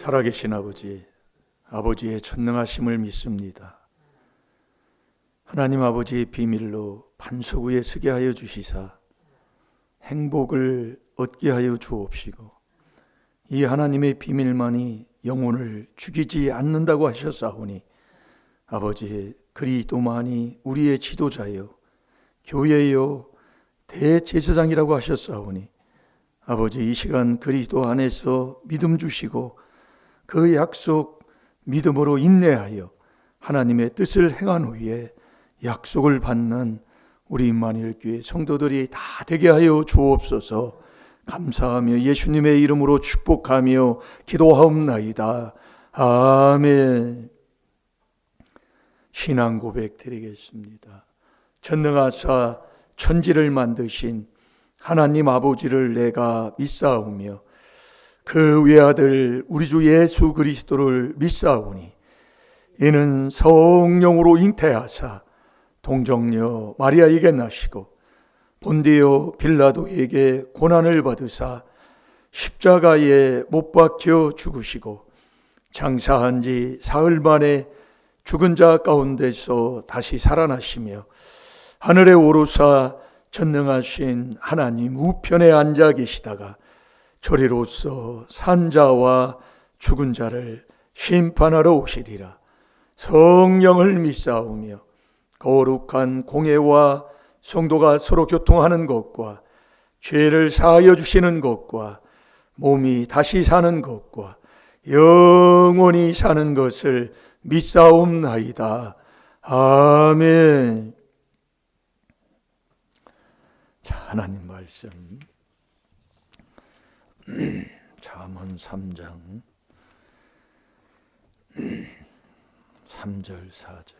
살아계신 아버지, 아버지의 전능하심을 믿습니다. 하나님 아버지의 비밀로 반석 위에 서게 하여 주시사 행복을 얻게 하여 주옵시고, 이 하나님의 비밀만이 영혼을 죽이지 않는다고 하셨사오니 아버지, 그리스도만이 우리의 지도자요 교회요 대제사장이라고 하셨사오니 아버지, 이 시간 그리스도 안에서 믿음 주시고 그 약속 믿음으로 인내하여 하나님의 뜻을 행한 후에 약속을 받는 우리 임마누엘 교회 성도들이 다 되게 하여 주옵소서. 감사하며 예수님의 이름으로 축복하며 기도하옵나이다. 아멘. 신앙 고백 드리겠습니다. 전능하사 천지를 만드신 하나님 아버지를 내가 믿사오며 그 외아들 우리 주 예수 그리스도를 믿사오니 이는 성령으로 잉태하사 동정녀 마리아에게 나시고 본디오 빌라도에게 고난을 받으사 십자가에 못 박혀 죽으시고 장사한 지 사흘 만에 죽은 자 가운데서 다시 살아나시며 하늘에 오르사 전능하신 하나님 우편에 앉아 계시다가 저리로서 산자와 죽은 자를 심판하러 오시리라. 성령을 믿사오며 거룩한 공예와 성도가 서로 교통하는 것과 죄를 사하여 주시는 것과 몸이 다시 사는 것과 영원히 사는 것을 믿사옵나이다. 아멘. 자, 하나님 말씀 잠언 3장 3절 4절.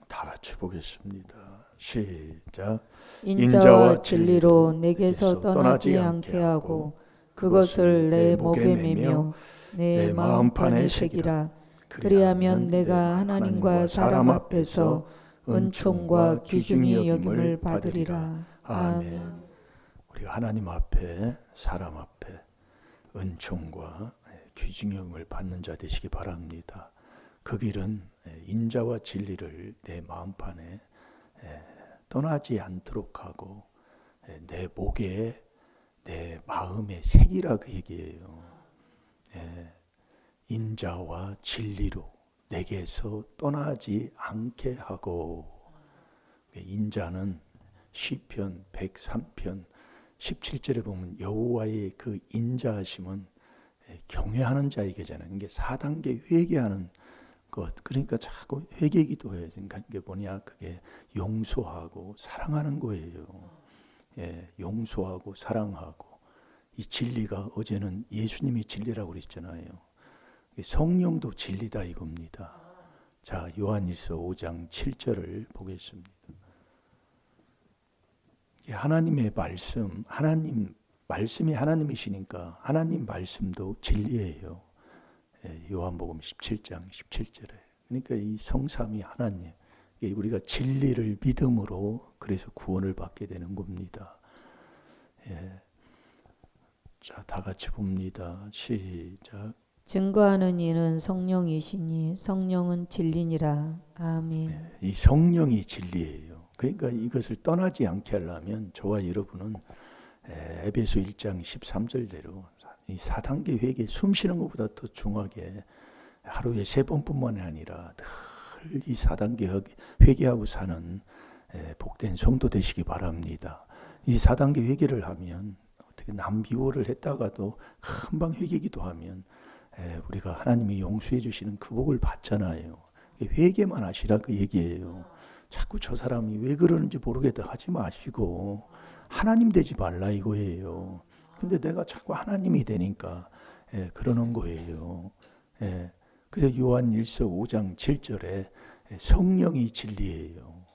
다 같이 보겠습니다. 시작. 인자와 진리로 내게서 떠나지 않게 하고 그것을 내 목에 매며 내 마음판에 새기라. 그리하면 내가 하나님과 사람 앞에서 은총과 귀중히 여김을 받으리라. 아멘. 우리가 하나님 앞에 사람 앞에 은총과 귀중히 여김을 받는 자 되시기 바랍니다. 그 길은 인자와 진리를 내 마음판에 떠나지 않도록 하고 내 목에 내 마음에 새기라, 그 얘기예요. 인자와 진리로 내게서 떠나지 않게 하고. 인자는 시편 103편 17절에 보면 여호와의 그 인자하심은 경외하는 자에게잖아요. 이게 4단계 회개하는 것. 그러니까 자꾸 회개 기도해야 되니까 이게 뭐냐, 그게 용서하고 사랑하는 거예요. 용서하고 사랑하고. 이 진리가 어제는 예수님이 진리라고 그랬잖아요. 성령도 진리다 이겁니다. 자, 요한일서 5장 7절을 보겠습니다. 하나님의 말씀, 하나님 말씀이 하나님이시니까 하나님 말씀도 진리예요. 요한복음 17장 17절에. 그러니까 이 성삼위 하나님, 우리가 진리를 믿음으로 그래서 구원을 받게 되는 겁니다. 자, 다 같이 봅니다. 시작. 증거하는 이는 성령이시니 성령은 진리니라. 아멘. 이 성령이 진리예요. 그러니까 이것을 떠나지 않게 하려면 저와 여러분은 에베소 1장 13절대로 이 4단계 회개, 숨 쉬는 것보다 더 중하게 하루에 3번뿐만 아니라 늘 이 4단계 회개하고 사는 복된 성도 되시기 바랍니다. 이 4단계 회개를 하면 어떻게 남비호를 했다가도 금방 회개기도 하면 우리가 하나님이 용서해 주시는 그 복을 받잖아요. 회개만 하시라, 그 얘기예요. 자꾸 저 사람이 왜 그러는지 모르겠다 하지 마시고 하나님 되지 말라 이거예요. 근데 내가 자꾸 하나님이 되니까 그러는 거예요. 그래서 요한일서 5장 7절에 성령이 진리예요.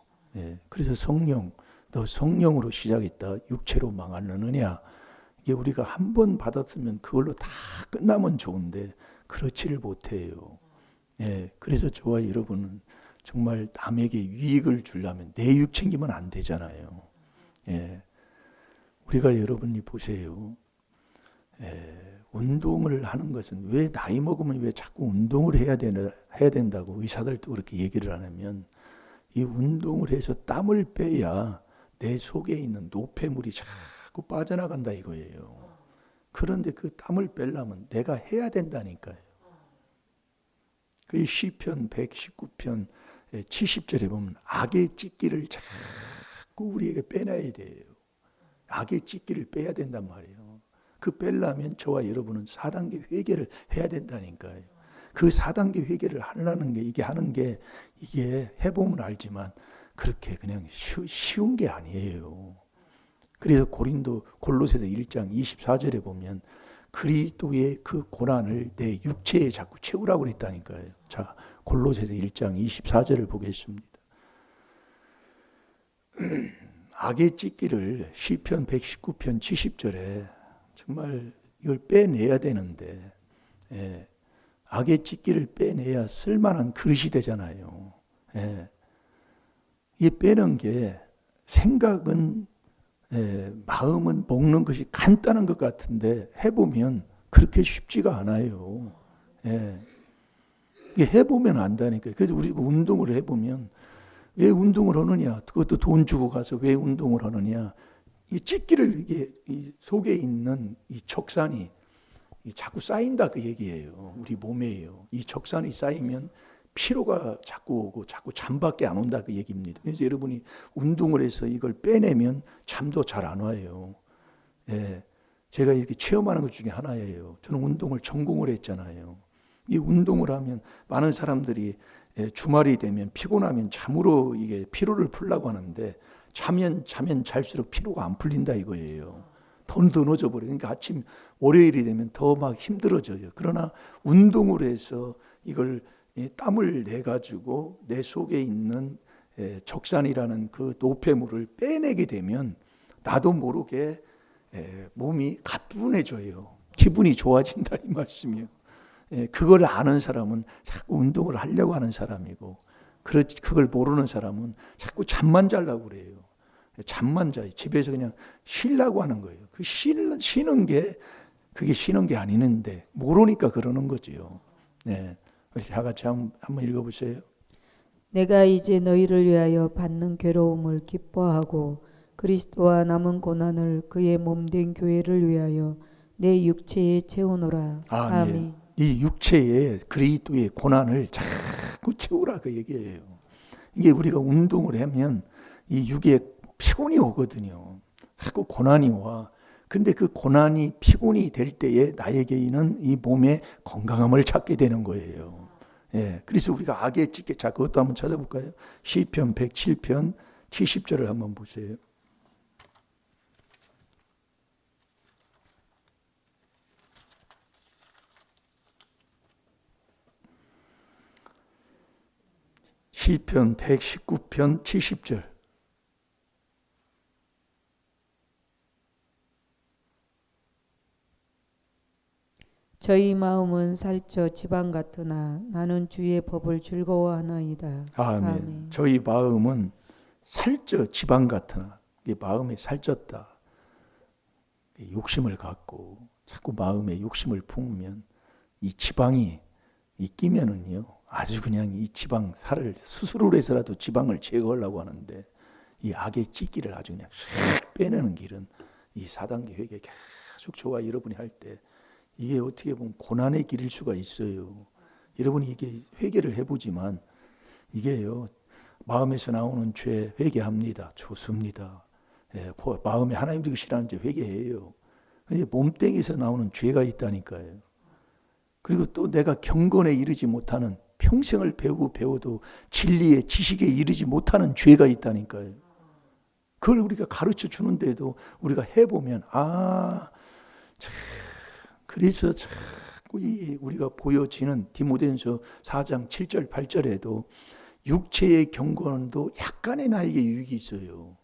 그래서 성령, 너 성령으로 시작했다 육체로 망하느냐. 이게 우리가 한 번 받았으면 그걸로 다 끝나면 좋은데 그렇지를 못해요. 예, 그래서 저와 여러분은 정말 남에게 유익을 주려면 내 육 챙기면 안 되잖아요. 예, 우리가 여러분이 보세요. 운동을 하는 것은 왜 나이 먹으면 왜 자꾸 운동을 해야 된다고 의사들도 그렇게 얘기를 하냐면 이 운동을 해서 땀을 빼야 내 속에 있는 노폐물이 자꾸 빠져나간다 이거예요. 그런데 그 땀을 빼려면 내가 해야 된다니까요. 그 시편 119편 70절에 보면 악의 찢기를 자꾸 우리에게 빼놔야 돼요. 악의 찢기를 빼야 된단 말이에요. 그 빼려면 저와 여러분은 4단계 회개를 해야 된다니까요. 그 4단계 회개를 하려는 게 이게 해보면 알지만 그렇게 그냥 쉬운 게 아니에요. 그래서 골로새서 1장 24절에 보면 그리스도의 그 고난을 내 육체에 자꾸 채우라고 그랬다니까요. 자, 골로새서 1장 24절을 보겠습니다. 악의 찢기를 시편 119편 70절에 정말 이걸 빼내야 되는데 악의 찢기를 빼내야 쓸만한 그릇이 되잖아요. 이 빼는 게 생각은 마음은 먹는 것이 간단한 것 같은데 해보면 그렇게 쉽지가 않아요. 이게 해보면 안다니까요. 그래서 우리가 운동을 해보면 왜 운동을 하느냐? 그것도 돈 주고 가서 왜 운동을 하느냐? 이 찢기를 이 속에 있는 이 척산이 자꾸 쌓인다 그 얘기예요. 우리 몸에요. 이 척산이 쌓이면 피로가 자꾸 오고 자꾸 잠밖에 안 온다 그 얘기입니다. 그래서 여러분이 운동을 해서 이걸 빼내면 잠도 잘 안 와요. 제가 이렇게 체험하는 것 중에 하나예요. 저는 운동을 전공을 했잖아요. 이 운동을 하면 많은 사람들이 주말이 되면 피곤하면 잠으로 이게 피로를 풀려고 하는데 자면 잘수록 피로가 안 풀린다 이거예요. 더 늦어져 버려요. 그러니까 아침 월요일이 되면 더 막 힘들어져요. 그러나 운동을 해서 이걸 땀을 내 가지고 내 속에 있는 적산이라는 그 노폐물을 빼내게 되면 나도 모르게 몸이 가뿐해져요. 기분이 좋아진다 이 말씀이요. 그걸 아는 사람은 자꾸 운동을 하려고 하는 사람이고 그걸 모르는 사람은 자꾸 잠만 자려고 그래요. 잠만 자. 집에서 그냥 쉬려고 하는 거예요. 그 쉬는 게 그게 쉬는 게 아니는데 모르니까 그러는 거지요. 다 같이 한번 읽어보세요. 내가 이제 너희를 위하여 받는 괴로움을 기뻐하고 그리스도와 남은 고난을 그의 몸된 교회를 위하여 내 육체에 채우노라. 아멘. 이 육체에 그리스도의 고난을 자꾸 채우라 그 얘기예요. 이게 우리가 운동을 하면 이 육에 피곤이 오거든요. 자꾸 고난이 와. 근데 그 고난이 피곤이 될 때에 나에게는 이 몸의 건강함을 찾게 되는 거예요. 그래서 우리가 악에 찢게 자 그것도 한번 찾아볼까요? 시편 107편 70절을 한번 보세요. 시편 119편 70절. 저희 마음은 살쪄 지방 같으나 나는 주의 법을 즐거워하나이다. 아멘. 저희 마음은 살쪄 지방 같으나 이 마음이 살쪘다. 욕심을 갖고 자꾸 마음에 욕심을 품으면 이 지방이 끼면은요 아주 그냥 이 지방 살을 수술을 해서라도 지방을 제거하려고 하는데 이 악의 찢기를 아주 그냥 싹 빼내는 길은 이 4단계 회개 계속 저와 여러분이 할 때 이게 어떻게 보면 고난의 길일 수가 있어요. 여러분이 이게 회개를 해보지만 이게요 마음에서 나오는 죄 회개합니다. 좋습니다. 마음에 하나님 싫어하는 죄 회개해요. 근데 몸뚱이에서 나오는 죄가 있다니까요. 그리고 또 내가 경건에 이르지 못하는 평생을 배워도 진리의 지식에 이르지 못하는 죄가 있다니까요. 그걸 우리가 가르쳐 주는데도 우리가 해보면 그래서 자꾸 우리가 보여지는 디모데전서 4장 7절 8절에도 육체의 경건도 약간의 나에게 유익이 있어요.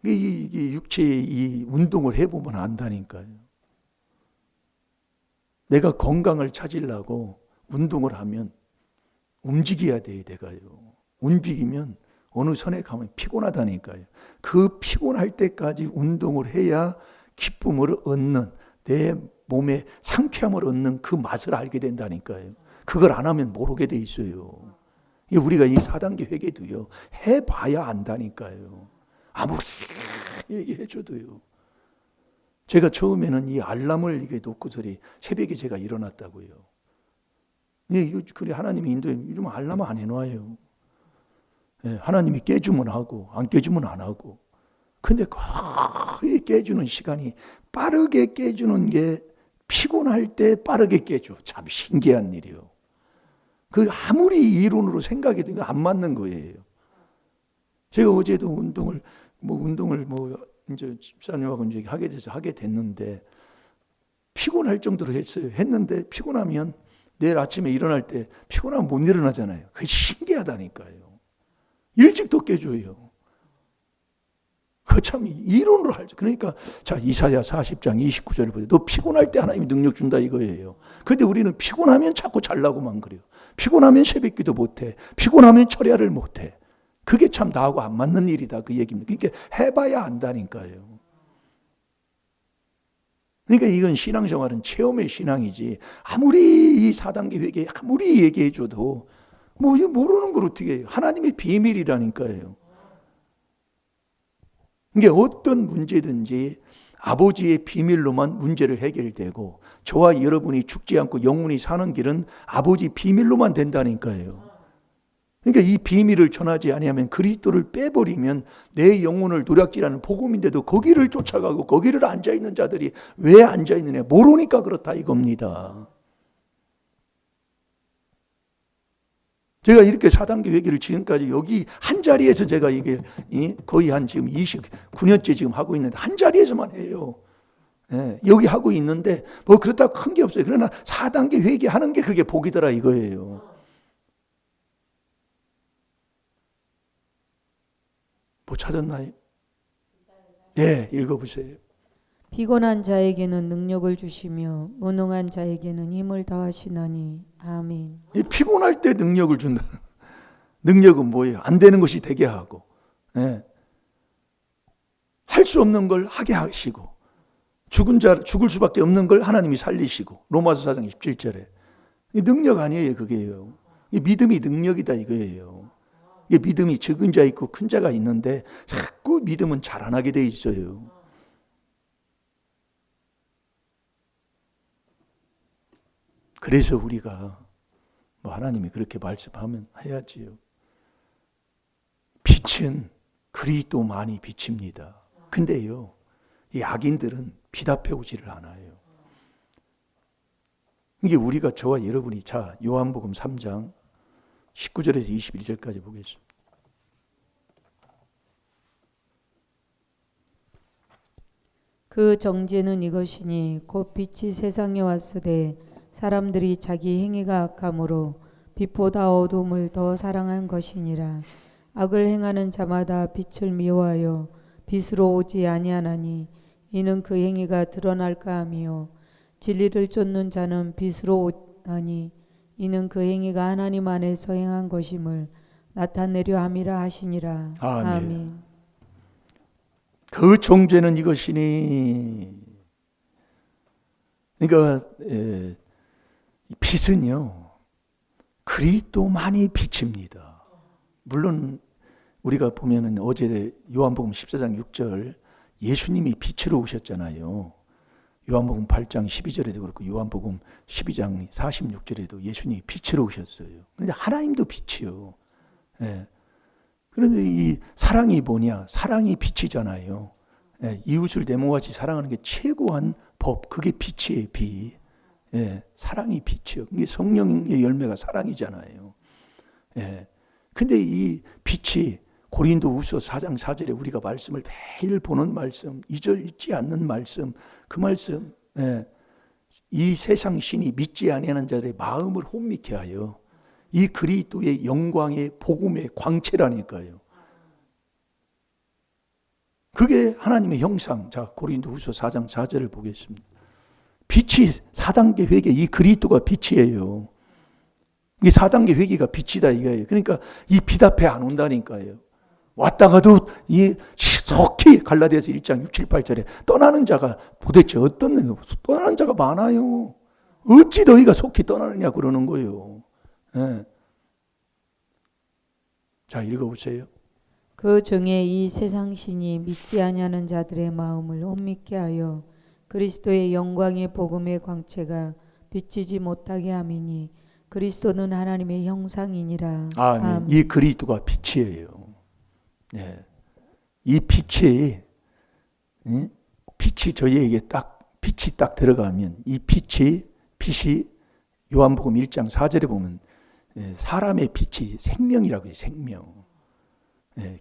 이게 육체의 이 운동을 해보면 안다니까요. 내가 건강을 찾으려고 운동을 하면 움직여야 돼요. 내가요. 움직이면 어느 선에 가면 피곤하다니까요. 그 피곤할 때까지 운동을 해야 기쁨을 얻는, 내 몸에 상쾌함을 얻는 그 맛을 알게 된다니까요. 그걸 안 하면 모르게 돼 있어요. 우리가 이 4단계 회개도요, 해봐야 안다니까요. 아무리 얘기해줘도요. 제가 처음에는 이 알람을 이게 놓고서리 새벽에 제가 일어났다고요. 그래, 하나님이 인도에 요즘 알람 안 해놔요. 하나님이 깨주면 하고, 안 깨주면 안 하고. 근데 거의 깨주는 시간이, 빠르게 깨주는 게 피곤할 때 빠르게 깨줘. 참 신기한 일이요. 그 아무리 이론으로 생각해도 이거 안 맞는 거예요. 제가 어제도 운동을 이제 집사님하고 이제 하게 돼서 하게 됐는데, 피곤할 정도로 했어요. 했는데 피곤하면 내일 아침에 일어날 때 피곤하면 못 일어나잖아요. 그게 신기하다니까요. 일찍 더 깨줘요. 그 참 이론으로 알죠. 그러니까 자, 이사야 40장 29절을 보세요. 너 피곤할 때 하나님이 능력 준다 이거예요. 근데 우리는 피곤하면 자꾸 잘나고만 그래요. 피곤하면 새벽기도 못해. 피곤하면 철야를 못해. 그게 참 나하고 안 맞는 일이다 그 얘기입니다. 그러니까 해봐야 안다니까요. 그러니까 이건 신앙생활은 체험의 신앙이지, 아무리 이 4단계 회개 아무리 얘기해줘도 뭐 이거 모르는 걸 어떻게 해요. 하나님의 비밀이라니까요. 이게 어떤 문제든지 아버지의 비밀로만 문제를 해결되고, 저와 여러분이 죽지 않고 영원히 사는 길은 아버지 비밀로만 된다니까요. 그러니까 이 비밀을 전하지 아니하면, 그리스도를 빼버리면 내 영혼을 노략질하는 복음인데도 거기를 쫓아가고 거기를 앉아있는 자들이 왜 앉아있느냐, 모르니까 그렇다 이겁니다. 제가 이렇게 4단계 회개를 지금까지 여기 한 자리에서 제가 이게 거의 한 지금 29년째 지금 하고 있는데, 한 자리에서만 해요. 여기 하고 있는데 뭐 그렇다고 큰 게 없어요. 그러나 4단계 회개하는 게 그게 복이더라 이거예요. 뭐 찾았나요? 네, 읽어보세요. 피곤한 자에게는 능력을 주시며 무능한 자에게는 힘을 더하시나니. 아멘. 이 피곤할 때 능력을 준다는, 능력은 뭐예요? 안 되는 것이 되게 하고, 할 수 없는 걸 하게 하시고, 죽을 수밖에 없는 걸 하나님이 살리시고. 로마서 4장 17절에 이 능력 아니에요, 그게요. 이 믿음이 능력이다 이거예요. 이게 믿음이 적은 자 있고 큰 자가 있는데 자꾸 믿음은 자라나게 돼 있어요. 그래서 우리가 뭐 하나님이 그렇게 말씀하면 해야지요. 빛은 그리스도만이 빛입니다. 근데요, 이 악인들은 빛 앞에 오지를 않아요. 이게 우리가, 저와 여러분이, 자, 요한복음 3장 19절에서 21절까지 보겠습니다. 그 정죄는 이것이니 곧 빛이 세상에 왔으되 사람들이 자기 행위가 악함으로 빛보다 어둠을 더 사랑한 것이니라. 악을 행하는 자마다 빛을 미워하여 빛으로 오지 아니하나니 이는 그 행위가 드러날까 함이요 진리를 쫓는 자는 빛으로 오나니 이는 그 행위가 하나님 안에서 행한 것임을 나타내려 함이라 하시니라. 아멘. 아멘. 그 정죄는 이것이니, 그러니까 빛은요 그리스도만이 빛입니다. 물론 우리가 보면은 어제 요한복음 14장 6절 예수님이 빛으로 오셨잖아요. 요한복음 8장 12절에도 그렇고 요한복음 12장 46절에도 예수님이 빛으로 오셨어요. 그런데 하나님도 빛이요. 그런데 이 사랑이 뭐냐? 사랑이 빛이잖아요. 이웃을 내 몸같이 사랑하는 게 최고한 법, 그게 빛이에요. 빛. 사랑이 빛이요. 이게 성령의 열매가 사랑이잖아요. 근데 이 빛이 고린도후서 4장 4절에 우리가 말씀을 매일 보는 말씀, 잊지 않는 말씀, 그 말씀, 이 세상 신이 믿지 아니하는 자들의 마음을 혼미케 하여 이 그리스도의 영광의 복음의 광채라니까요. 그게 하나님의 형상. 자, 고린도후서 4장 4절을 보겠습니다. 빛이 4단계 회개, 이 그리스도가 빛이에요. 이 4단계 회개가 빛이다 이거예요. 그러니까 이 빛 앞에 안 온다니까요. 왔다가도 이 속히 갈라디아서 1장 6, 7, 8절에 떠나는 자가 도대체 어떤 떠나는 자가 많아요. 어찌 너희가 속히 떠나느냐 그러는 거예요. 네. 자, 읽어보세요. 그 중에 이 세상 신이 믿지 아니하는 자들의 마음을 혼미케 하여 그리스도의 영광의 복음의 광채가 비치지 못하게 함이니 그리스도는 하나님의 형상이니라. 아멘. 이 그리스도가 빛이에요. 네. 이 빛이 저희에게 빛이 딱 들어가면 이 빛이 요한복음 1장 4절에 보면 사람의 빛이 생명이라고 해요. 생명.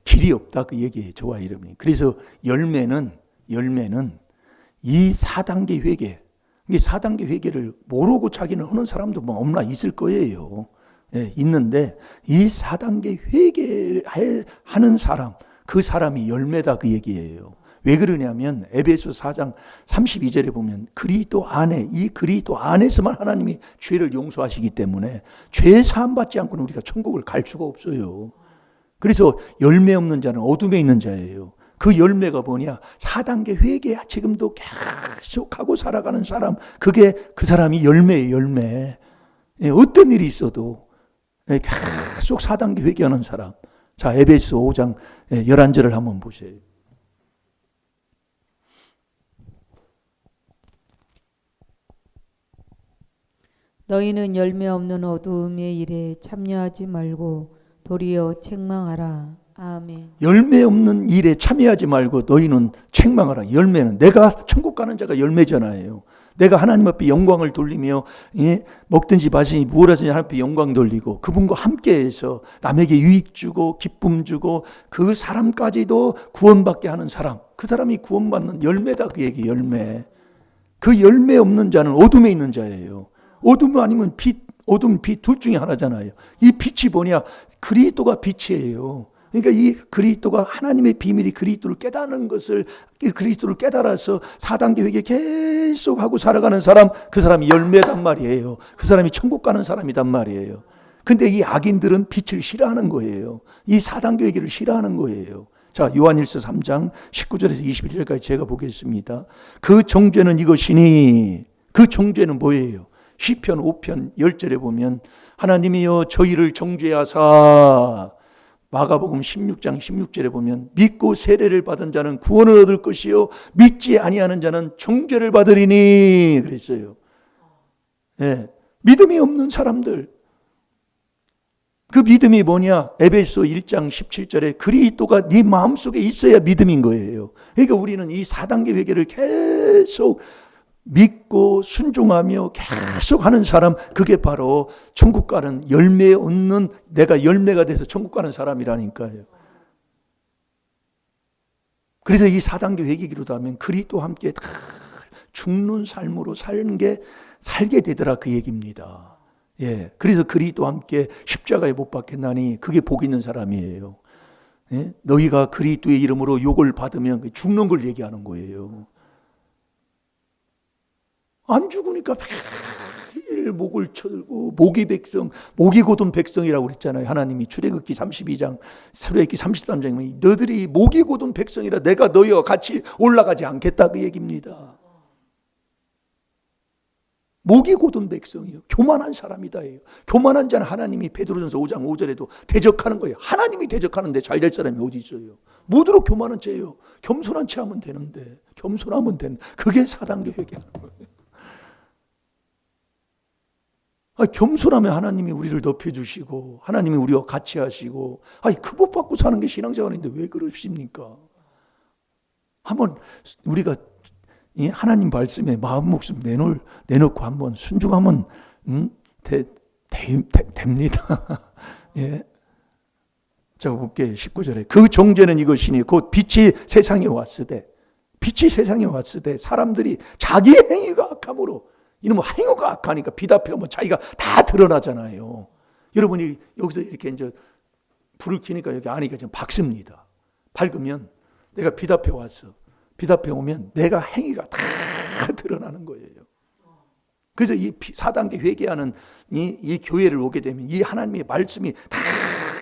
길이 없다 그 얘기예요. 저와 여러분이. 그래서 열매는 이 4단계 회개, 이 4단계 회개를 모르고 자기는 하는 사람도 뭐 없나 있을 거예요. 있는데 이 4단계 회개하는 사람, 그 사람이 열매다 그 얘기예요. 왜 그러냐면 에베소 4장 32절에 보면 이 그리스도 안에서만 하나님이 죄를 용서하시기 때문에 죄 사함 받지 않고는 우리가 천국을 갈 수가 없어요. 그래서 열매 없는 자는 어둠에 있는 자예요. 그 열매가 뭐냐? 4단계 회개 지금도 계속 하고 살아가는 사람, 그게 그 사람이 열매예요. 열매. 어떤 일이 있어도 계속 4단계 회개하는 사람. 자, 에베소 5장 11절을 한번 보세요. 너희는 열매 없는 어두움의 일에 참여하지 말고 도리어 책망하라. 아멘. 열매 없는 일에 참여하지 말고 너희는 책망하라. 열매는 내가 천국 가는 자가 열매잖아요. 내가 하나님 앞에 영광을 돌리며 먹든지 마시든지 무엇 하든지 하나님 앞에 영광 돌리고 그분과 함께해서 남에게 유익 주고 기쁨 주고 그 사람까지도 구원받게 하는 사람, 그 사람이 구원받는 열매다 그 얘기. 열매. 그 열매 없는 자는 어둠에 있는 자예요. 어둠 아니면 빛, 어둠, 빛 둘 중에 하나잖아요. 이 빛이 뭐냐? 그리스도가 빛이에요. 그러니까 이 그리스도가 하나님의 비밀이 그리스도를 깨닫는 것을, 그리스도를 깨달아서 4단계 회개 계속 하고 살아가는 사람, 그 사람이 열매단 말이에요. 그 사람이 천국 가는 사람이단 말이에요. 근데 이 악인들은 빛을 싫어하는 거예요. 이 4단계 회개를 싫어하는 거예요. 자, 요한일서 3장 19절에서 21절까지 제가 보겠습니다. 그 정죄는 이것이니, 그 정죄는 뭐예요? 시편 5편 10절에 보면 하나님이여 저희를 정죄하사, 마가복음 16장 16절에 보면 믿고 세례를 받은 자는 구원을 얻을 것이요 믿지 아니하는 자는 정죄를 받으리니 그랬어요. 믿음이 없는 사람들, 그 믿음이 뭐냐? 에베소 1장 17절에 그리스도가 네 마음속에 있어야 믿음인 거예요. 그러니까 우리는 이 4단계 회개를 계속 믿고 순종하며 계속 하는 사람, 그게 바로 천국 가는 열매 얻는, 내가 열매가 돼서 천국 가는 사람이라니까요. 그래서 이 4단계 회개기로 하면 그리스도와 함께 다 죽는 삶으로 살게 되더라 그 얘기입니다. 그래서 그리스도와 함께 십자가에 못 박혔나니 그게 복 있는 사람이에요. 너희가 그리스도의 이름으로 욕을 받으면 죽는 걸 얘기하는 거예요. 안 죽으니까 매일 목을 쳐들고 목이 곧은 백성이라고 그랬잖아요. 하나님이 출애굽기 32장, 출애굽기 33장이면 너희들이 목이 곧은 백성이라 내가 너희와 같이 올라가지 않겠다 그 얘기입니다. 목이 곧은 백성이요. 교만한 사람이다. 교만한 자는 하나님이 베드로전서 5장 5절에도 대적하는 거예요. 하나님이 대적하는데 잘 될 사람이 어디 있어요. 모두로 교만한 죄예요. 겸손한 채 하면 되는데, 겸손하면 되는, 그게 4단계 회개하는 거예요. 겸손하면 하나님이 우리를 높여주시고 하나님이 우리와 같이 하시고, 그 복 받고 사는 게 신앙생활인데 왜 그러십니까? 한번 우리가 하나님 말씀에 마음 목숨 내놓고 한번 순종하면 됩니다. 자, 볼게요. 19절에 그 정죄는 이것이니 곧 빛이 세상에 왔으되 사람들이 자기 행위가 악함으로, 이놈의 행위가 악하니까 빛 앞에 오면 자기가 다 드러나잖아요. 여러분이 여기서 이렇게 이제 불을 켜니까 여기 안이가 지금 밝습니다. 밝으면 내가 빛 앞에 왔어. 빛 앞에 오면 내가 행위가 다 드러나는 거예요. 그래서 이 4단계 회개하는 이 교회를 오게 되면 이 하나님의 말씀이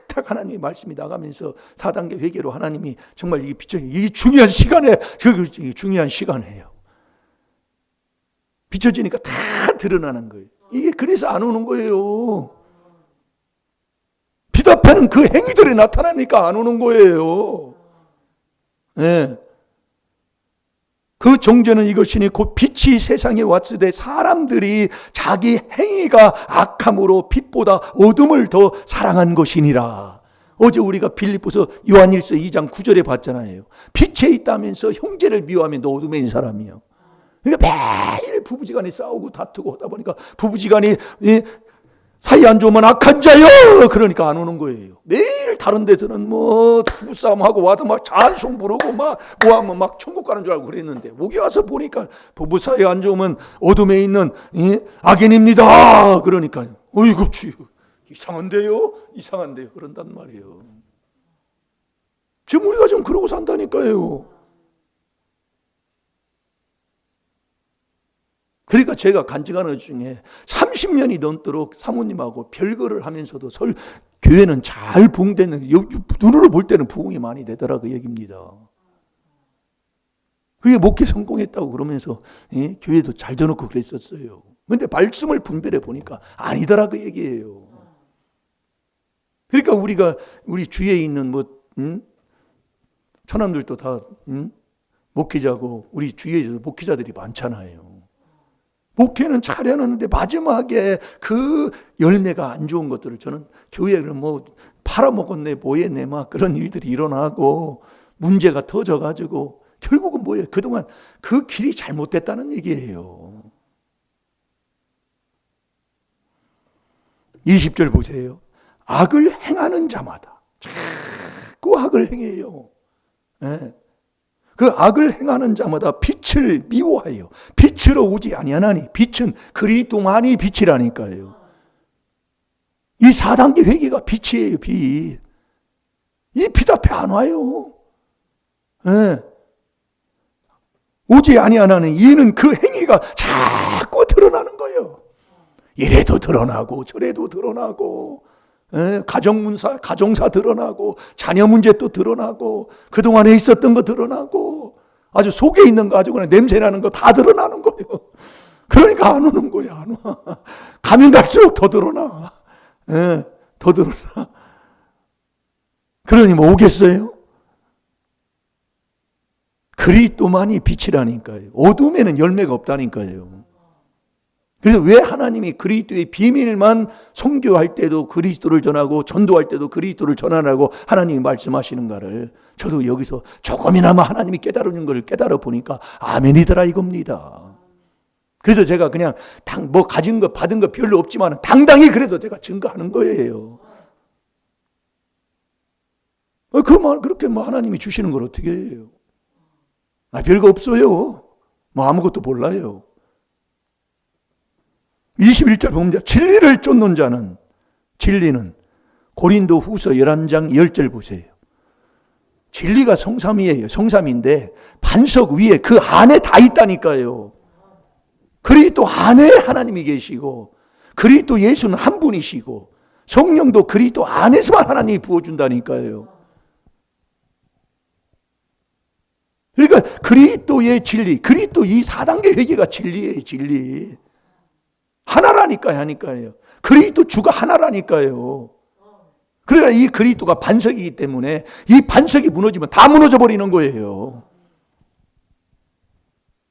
탁탁 하나님의 말씀이 나가면서 4단계 회개로 하나님이 정말 이게 비춰, 이 중요한 시간에, 중요한 시간이에요. 비춰지니까 다 드러나는 거예요. 이게 그래서 안 오는 거예요. 비답하는 그 행위들이 나타나니까 안 오는 거예요. 네. 그 정죄는 이것이니 곧 빛이 세상에 왔을 때 사람들이 자기 행위가 악함으로 빛보다 어둠을 더 사랑한 것이니라. 어제 우리가 빌립보서 요한일서 2장 9절에 봤잖아요. 빛에 있다면서 형제를 미워하면 너 어둠에 있는 사람이에요. 그러니까 매일 부부지간에 싸우고 다투고 하다 보니까 부부지간에 사이 안 좋으면 악한 자요! 그러니까 안 오는 거예요. 매일 다른 데서는 뭐 부부싸움하고 와도 막 찬송 부르고 막 뭐하면 막 천국 가는 줄 알고 그랬는데 여기 와서 보니까 부부 사이 안 좋으면 어둠에 있는 악인입니다. 그러니까 어이구 이상한데요? 그런단 말이에요. 지금 우리가 좀 그러고 산다니까요. 그러니까 제가 간증하는 것 중에 30년이 넘도록 사모님하고 별거를 하면서도 교회는 잘 부흥되는, 눈으로 볼 때는 부흥이 많이 되더라 그 얘기입니다. 그게 목회 성공했다고 그러면서 교회도 잘 져놓고 그랬었어요. 그런데 말씀을 분별해 보니까 아니더라 그 얘기예요. 그러니까 우리 주위에 있는 처남들도 다 목회자고 우리 주위에도 목회자들이 많잖아요. 목회는 잘 해놨는데 마지막에 그 열매가 안 좋은 것들을 저는 교회를 팔아먹었네 뭐했네 막 그런 일들이 일어나고 문제가 터져가지고 결국은 뭐예요? 그동안 그 길이 잘못됐다는 얘기예요. 20절 보세요. 악을 행하는 자마다 자꾸 악을 행해요. 네. 그 악을 행하는 자마다 빛을 미워하여 빛으로 오지 아니하나니 빛은 그리스도만이 빛이라니까요. 이 4단계 회개가 빛이에요. 빛. 이 빛 앞에 안 와요. 네. 오지 아니하나니 이는 그 행위가 자꾸 드러나는 거예요. 이래도 드러나고 저래도 드러나고 가정사 드러나고 자녀 문제 또 드러나고 그동안에 있었던 거 드러나고 아주 속에 있는 거 아주 그냥 냄새나는 거 다 드러나는 거예요. 그러니까 안 오는 거예요. 안 와. 가면 갈수록 더 드러나. 더 드러나. 그러니 뭐 오겠어요? 그리스도만이 빛이라니까요. 어둠에는 열매가 없다니까요. 그래서 왜 하나님이 그리스도의 비밀만 선교할 때도 그리스도를 전하고 전도할 때도 그리스도를 전하라고 하나님이 말씀하시는가를 저도 여기서 조금이나마 하나님이 깨달은 걸 깨달아 보니까 아멘이더라 이겁니다. 그래서 제가 그냥 가진 거 받은 거 별로 없지만 당당히 그래도 제가 증거하는 거예요. 그렇게 하나님이 주시는 걸 어떻게 해요? 별거 없어요. 아무것도 몰라요. 21절 보면 진리를 쫓는 자는 진리는 고린도 후서 11장 10절 보세요. 진리가 성삼이에요. 성삼인데 반석 위에 그 안에 다 있다니까요. 그리스도 안에 하나님이 계시고 그리스도 예수는 한 분이시고 성령도 그리스도 안에서만 하나님이 부어준다니까요. 그러니까 그리스도의 진리, 그리스도 이 4단계 회개가 진리예요. 진리. 하나라니까요. 그리스도 주가 하나라니까요. 그러니까 이 그리스도가 반석이기 때문에 이 반석이 무너지면 다 무너져 버리는 거예요.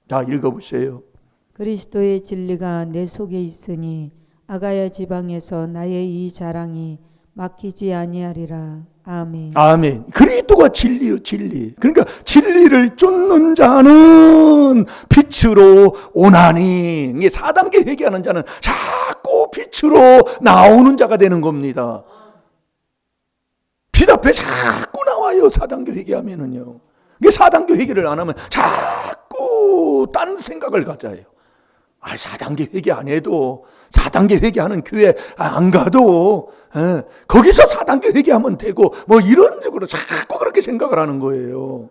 자, 읽어보세요. 그리스도의 진리가 내 속에 있으니 아가야 지방에서 나의 이 자랑이 막히지 아니하리라. 아멘. 아멘. 그리스도가 진리요, 진리. 그러니까 진리를 쫓는 자는 빛으로 오나니. 이게 4단계 회개하는 자는 자꾸 빛으로 나오는 자가 되는 겁니다. 빛 앞에 자꾸 나와요. 4단계 회개하면은요. 이게 4단계 회개를 안 하면 자꾸 딴 생각을 가져요. 4단계 회개 안 해도 4단계 회개하는 교회 안 가도 거기서 4단계 회개하면 되고 이런 식으로 자꾸 그렇게 생각을 하는 거예요.